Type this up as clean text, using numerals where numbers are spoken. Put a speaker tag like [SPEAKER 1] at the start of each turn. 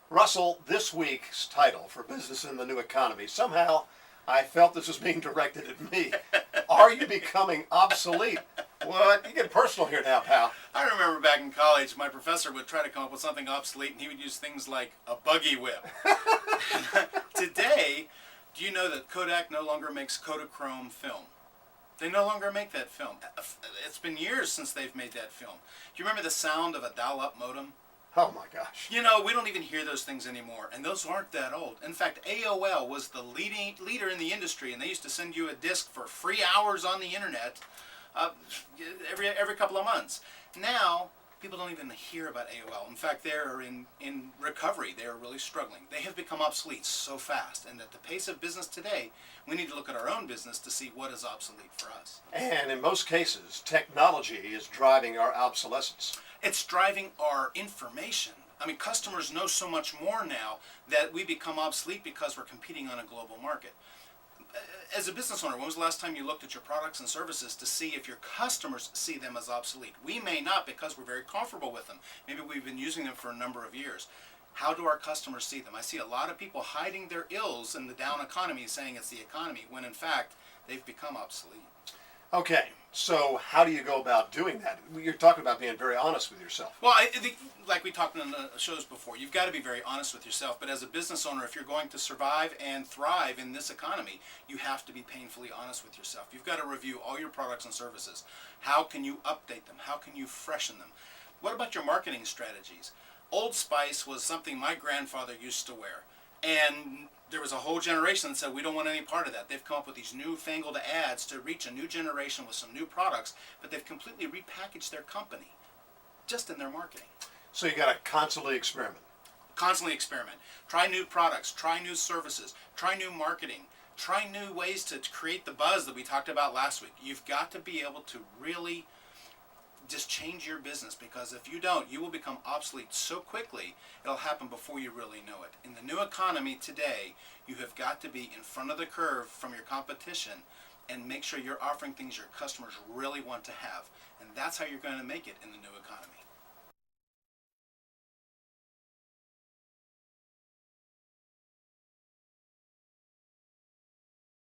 [SPEAKER 1] Russell, this week's title for Business in the New Economy, somehow I felt this was being directed at me. Are you becoming obsolete? What? You get personal here now, pal.
[SPEAKER 2] I remember back in college, my professor would try to come up with something obsolete, and he would use things like a buggy whip. Today, do you know that Kodak no longer makes Kodachrome film? They no longer make that film. It's been years since they've made that film. Do you remember the sound of a dial-up modem?
[SPEAKER 1] Oh my gosh.
[SPEAKER 2] You know, we don't even hear those things anymore, and those aren't that old. In fact, AOL was the leader in the industry, and they used to send you a disc for free hours on the internet every couple of months. Now, people don't even hear about AOL. In fact, they're in recovery. They are really struggling. They have become obsolete so fast, and at the pace of business today, we need to look at our own business to see what is obsolete for us.
[SPEAKER 1] And in most cases, technology is driving our obsolescence.
[SPEAKER 2] It's driving our information. I mean, customers know so much more now that we become obsolete because we're competing on a global market. As a business owner, when was the last time you looked at your products and services to see if your customers see them as obsolete? We may not, because we're very comfortable with them. Maybe we've been using them for a number of years. How do our customers see them? I see a lot of people hiding their ills in the down economy, saying it's the economy, when in fact they've become obsolete.
[SPEAKER 1] Okay, so how do you go about doing that? You're talking about being very honest with yourself.
[SPEAKER 2] Well, I think, like we talked in the shows before, you've got to be very honest with yourself. But as a business owner, if you're going to survive and thrive in this economy, you have to be painfully honest with yourself. You've got to review all your products and services. How can you update them? How can you freshen them? What about your marketing strategies? Old Spice was something my grandfather used to wear. And there was a whole generation that said, we don't want any part of that. They've come up with these newfangled ads to reach a new generation with some new products, but they've completely repackaged their company just in their marketing.
[SPEAKER 1] So you got to constantly experiment.
[SPEAKER 2] Constantly experiment. Try new products, try new services, try new marketing, try new ways to create the buzz that we talked about last week. You've got to be able to really just change your business, because if you don't, you will become obsolete so quickly, it'll happen before you really know it. In the new economy today, you have got to be in front of the curve from your competition and make sure you're offering things your customers really want to have. And that's how you're going to make it in the new economy.